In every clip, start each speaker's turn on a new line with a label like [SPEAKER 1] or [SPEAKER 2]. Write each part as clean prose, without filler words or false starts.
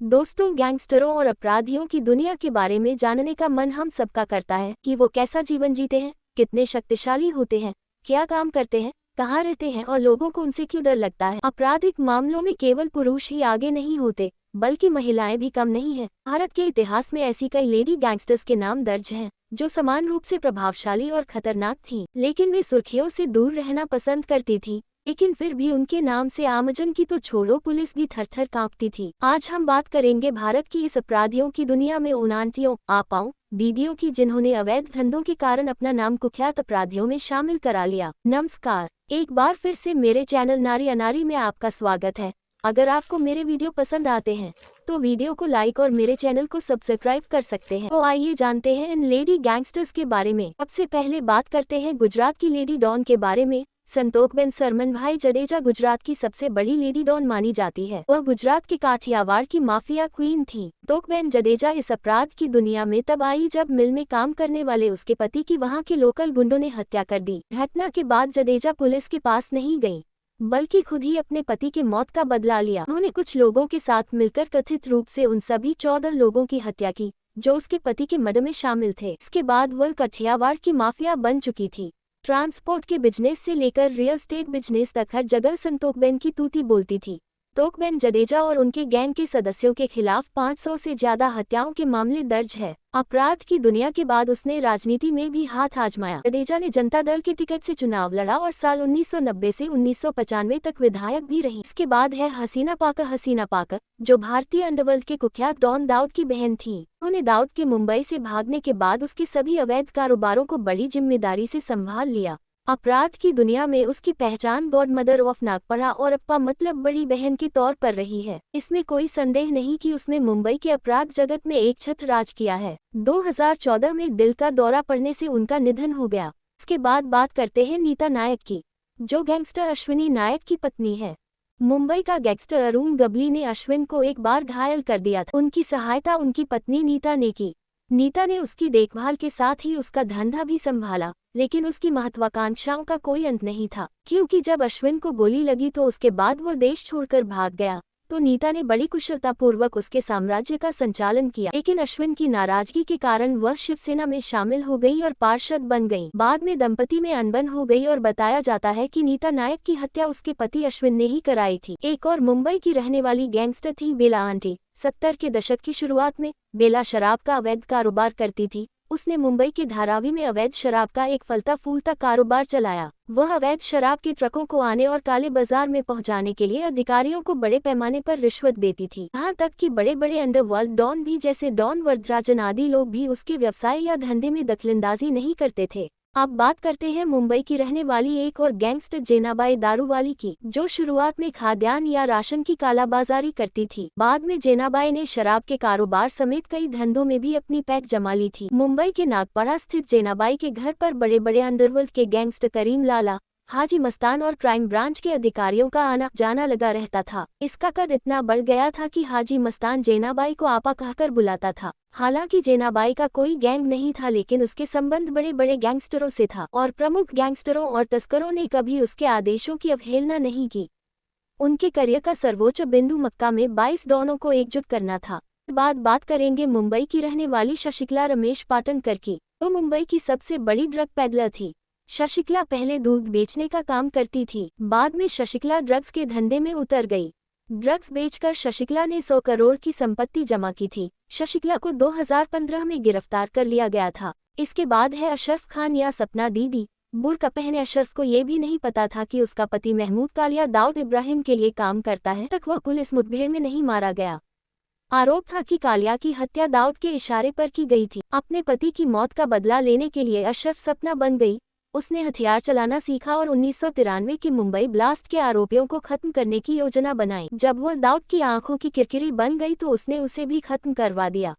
[SPEAKER 1] दोस्तों, गैंगस्टरों और अपराधियों की दुनिया के बारे में जानने का मन हम सबका करता है कि वो कैसा जीवन जीते हैं, कितने शक्तिशाली होते हैं, क्या काम करते हैं, कहाँ रहते हैं और लोगों को उनसे क्यों डर लगता है। आपराधिक मामलों में केवल पुरुष ही आगे नहीं होते, बल्कि महिलाएं भी कम नहीं हैं। भारत के इतिहास में ऐसी कई लेडी गैंगस्टर्स के नाम दर्ज हैं, जो समान रूप से प्रभावशाली और खतरनाक थीं, लेकिन वे सुर्खियों से दूर रहना पसंद करती थीं। लेकिन फिर भी उनके नाम से आमजन की तो छोड़ो, पुलिस भी थर थर कांपती थी। आज हम बात करेंगे भारत की इस अपराधियों की दुनिया में उन आंटियों, आपाओं, दीदियों की जिन्होंने अवैध धंधों के कारण अपना नाम कुख्यात अपराधियों में शामिल करा लिया। नमस्कार, एक बार फिर से मेरे चैनल नारी अनारी में आपका स्वागत है। अगर आपको मेरे वीडियो पसंद आते हैं तो वीडियो को लाइक और मेरे चैनल को सब्सक्राइब कर सकते हैं। तो आइए जानते हैं इन लेडी गैंगस्टर्स के बारे में। सबसे पहले बात करते हैं गुजरात की लेडी डॉन के बारे में। संतोकबेन सरमनभाई जडेजा गुजरात की सबसे बड़ी लेडी डॉन मानी जाती है। वह गुजरात के काठियावाड़ की माफिया क्वीन थी। संतोकबेन जडेजा इस अपराध की दुनिया में तब आई जब मिल में काम करने वाले उसके पति की वहां के लोकल गुंडों ने हत्या कर दी। घटना के बाद जडेजा पुलिस के पास नहीं गई, बल्कि खुद ही अपने पति के मौत का बदला लिया। उन्होंने कुछ लोगों के साथ मिलकर कथित रूप से उन सभी 14 लोगों की हत्या की जो उसके पति के मर्डर में शामिल थे। इसके बाद वह काठियावाड़ की माफिया बन चुकी थी। ट्रांसपोर्ट के बिजनेस से लेकर रियल एस्टेट बिजनेस तक हर जगह संतोकबेन की तूती बोलती थी। संतोकबेन जडेजा और उनके गैंग के सदस्यों के खिलाफ 500 से ज्यादा हत्याओं के मामले दर्ज है। अपराध की दुनिया के बाद उसने राजनीति में भी हाथ आजमाया। जडेजा ने जनता दल के टिकट से चुनाव लड़ा और साल 1990 से 1995 तक विधायक भी रही। इसके बाद है हसीना पाक, जो भारतीय अंडरवर्ल्ड के कुख्यात डॉन दाऊद की बहन थी। उन्होंने दाऊद के मुंबई से भागने के बाद उसके सभी अवैध कारोबारों को बड़ी जिम्मेदारी से संभाल लिया। अपराध की दुनिया में उसकी पहचान गॉड मदर ऑफ नागपरा और अप्पा मतलब बड़ी बहन के तौर पर रही है। इसमें कोई संदेह नहीं कि उसने मुंबई के अपराध जगत में एक छत्र राज किया है। 2014 में दिल का दौरा पड़ने से उनका निधन हो गया। इसके बाद बात करते हैं नीता नायक की, जो गैंगस्टर अश्विनी नायक की पत्नी है। मुंबई का गैंगस्टर अरुण गबली ने अश्विन को एक बार घायल कर दिया था। उनकी सहायता उनकी पत्नी नीता ने की। नीता ने उसकी देखभाल के साथ ही उसका धंधा भी संभाला, लेकिन उसकी महत्वाकांक्षाओं का कोई अंत नहीं था, क्योंकि जब अश्विन को गोली लगी तो उसके बाद वो देश छोड़कर भाग गया। तो नीता ने बड़ी कुशलतापूर्वक उसके साम्राज्य का संचालन किया, लेकिन अश्विन की नाराजगी के कारण वह शिवसेना में शामिल हो गई और पार्षद बन गई। बाद में दंपति में अनबन हो गई और बताया जाता है कि नीता नायक की हत्या उसके पति अश्विन ने ही कराई थी। एक और मुंबई की रहने वाली गैंगस्टर थी बेला आंटी। 70 के दशक की शुरुआत में बेला शराब का अवैध कारोबार करती थी। उसने मुंबई के धारावी में अवैध शराब का एक फलता फूलता कारोबार चलाया। वह अवैध शराब के ट्रकों को आने और काले बाजार में पहुंचाने के लिए अधिकारियों को बड़े पैमाने पर रिश्वत देती थी। यहाँ तक कि बड़े बड़े अंडरवर्ल्ड डॉन भी, जैसे डॉन वरदराजन आदि लोग भी उसके व्यवसाय या धंधे में दखलंदाजी नहीं करते थे। अब बात करते हैं मुंबई की रहने वाली एक और गैंगस्टर जेनाबाई दारूवाली की, जो शुरुआत में खाद्यान्न या राशन की कालाबाजारी करती थी। बाद में जेनाबाई ने शराब के कारोबार समेत कई धंधों में भी अपनी पैठ जमा ली थी। मुंबई के नागपाड़ा स्थित जेनाबाई के घर पर बड़े बड़े अंडरवर्ल्ड के गैंगस्टर करीम लाला, हाजी मस्तान और क्राइम ब्रांच के अधिकारियों का आना जाना लगा रहता था। इसका कद इतना बढ़ गया था कि हाजी मस्तान जेनाबाई को आपा कहकर बुलाता था। हालांकि जेनाबाई का कोई गैंग नहीं था, लेकिन उसके संबंध बड़े बड़े गैंगस्टरों से था और प्रमुख गैंगस्टरों और तस्करों ने कभी उसके आदेशों की अवहेलना नहीं की। उनके करियर का सर्वोच्च बिंदु मक्का में 22 डॉनों को एकजुट करना था। बात करेंगे मुंबई की रहने वाली शशिकला रमेश पाटनकर की। वो मुंबई की सबसे बड़ी ड्रग पेडलर थी। शशिकला पहले दूध बेचने का काम करती थी, बाद में शशिकला ड्रग्स के धंधे में उतर गई। ड्रग्स बेचकर शशिकला ने 100 करोड़ की संपत्ति जमा की थी। शशिकला को 2015 में गिरफ्तार कर लिया गया था। इसके बाद है अशरफ खान या सपना दीदी। बुर्का पहने अशरफ को ये भी नहीं पता था कि उसका पति महमूद कालिया दाऊद इब्राहिम के लिए काम करता है, तक वह पुलिस मुठभेड़ में नहीं मारा गया। आरोप था कि कालिया की हत्या दाऊद के इशारे पर की गई थी। अपने पति की मौत का बदला लेने के लिए अशरफ सपना बन गई। उसने हथियार चलाना सीखा और 1993 के मुंबई ब्लास्ट के आरोपियों को खत्म करने की योजना बनाई। जब वह दाऊद की आंखों की किरकिरी बन गई तो उसने उसे भी खत्म करवा दिया।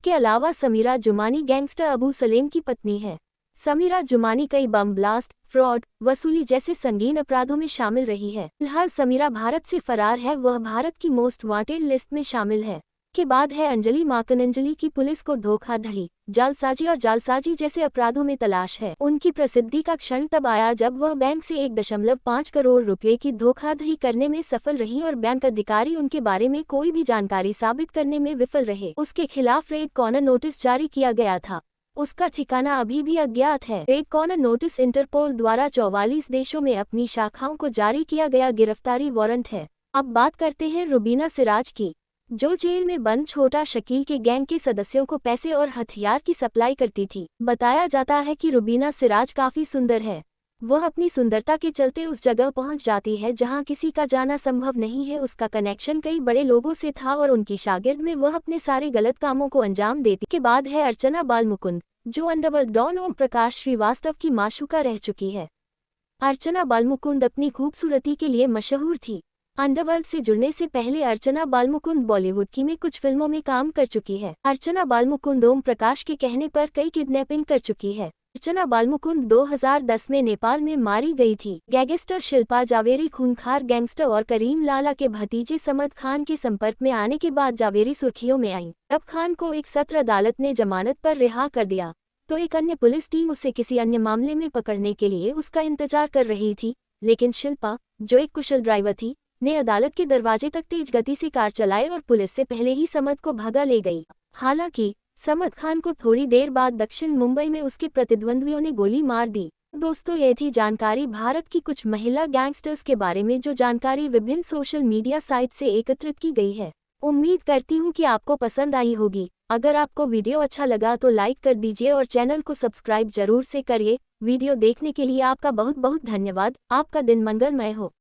[SPEAKER 1] के अलावा समीरा जुमानी गैंगस्टर अबू सलेम की पत्नी है। समीरा जुमानी कई बम ब्लास्ट, फ्रॉड, वसूली जैसे संगीन अपराधों में शामिल रही है। फिलहाल समीरा भारत से फरार है। वह भारत की मोस्ट वांटेड लिस्ट में शामिल है। के बाद है अंजलि माकन। अंजलि की पुलिस को धोखाधड़ी, जालसाजी और जालसाजी जैसे अपराधों में तलाश है। उनकी प्रसिद्धि का क्षण तब आया जब वह बैंक से 1.5 करोड़ रुपए की धोखाधड़ी करने में सफल रही और बैंक अधिकारी उनके बारे में कोई भी जानकारी साबित करने में विफल रहे। उसके खिलाफ रेड कॉर्नर नोटिस जारी किया गया था। उसका ठिकाना अभी भी अज्ञात है। रेड कॉर्नर नोटिस इंटरपोल द्वारा 44 देशों में अपनी शाखाओं को जारी किया गया गिरफ्तारी वारंट है। अब बात करते हैं रुबीना सिराज की, जो जेल में बंद छोटा शकील के गैंग के सदस्यों को पैसे और हथियार की सप्लाई करती थी। बताया जाता है कि रुबीना सिराज काफी सुंदर है। वह अपनी सुंदरता के चलते उस जगह पहुंच जाती है जहां किसी का जाना संभव नहीं है। उसका कनेक्शन कई बड़े लोगों से था और उनकी शागिर्द में वह अपने सारे गलत कामों को अंजाम देती। के बाद है अर्चना बालमुकुंद, जो अंडरवर्ल्ड डॉन ओम प्रकाश श्रीवास्तव की माशूका रह चुकी है। अर्चना बालमुकुंद अपनी खूबसूरती के लिए मशहूर थी। अंडरवर्ल्ड से जुड़ने से पहले अर्चना बालमुकुंद बॉलीवुड की में कुछ फिल्मों में काम कर चुकी है। अर्चना बालमुकुंद ओम प्रकाश के कहने पर कई किडनैपिंग कर चुकी है। अर्चना बालमुकुंद 2010 में नेपाल में मारी गई थी। गैंगस्टर शिल्पा जावेरी खूंखार गैंगस्टर और करीम लाला के भतीजे समद खान के संपर्क में आने के बाद जावेरी सुर्खियों में आई। अब खान को एक सत्र अदालत ने जमानत पर रिहा कर दिया, तो एक अन्य पुलिस टीम उसे किसी अन्य मामले में पकड़ने के लिए उसका इंतजार कर रही थी। लेकिन शिल्पा, जो एक कुशल ड्राइवर थी, ने अदालत के दरवाजे तक तेज गति से कार चलाई और पुलिस से पहले ही समद को भगा ले गई। हालांकि समद खान को थोड़ी देर बाद दक्षिण मुंबई में उसके प्रतिद्वंद्वियों ने गोली मार दी। दोस्तों, ये थी जानकारी भारत की कुछ महिला गैंगस्टर्स के बारे में, जो जानकारी विभिन्न सोशल मीडिया साइट से एकत्रित की गई है। उम्मीद करती हूँ कि आपको पसंद आई होगी। अगर आपको वीडियो अच्छा लगा तो लाइक कर दीजिए और चैनल को सब्सक्राइब जरूर से करिए। वीडियो देखने के लिए आपका बहुत बहुत धन्यवाद। आपका दिन मंगलमय हो।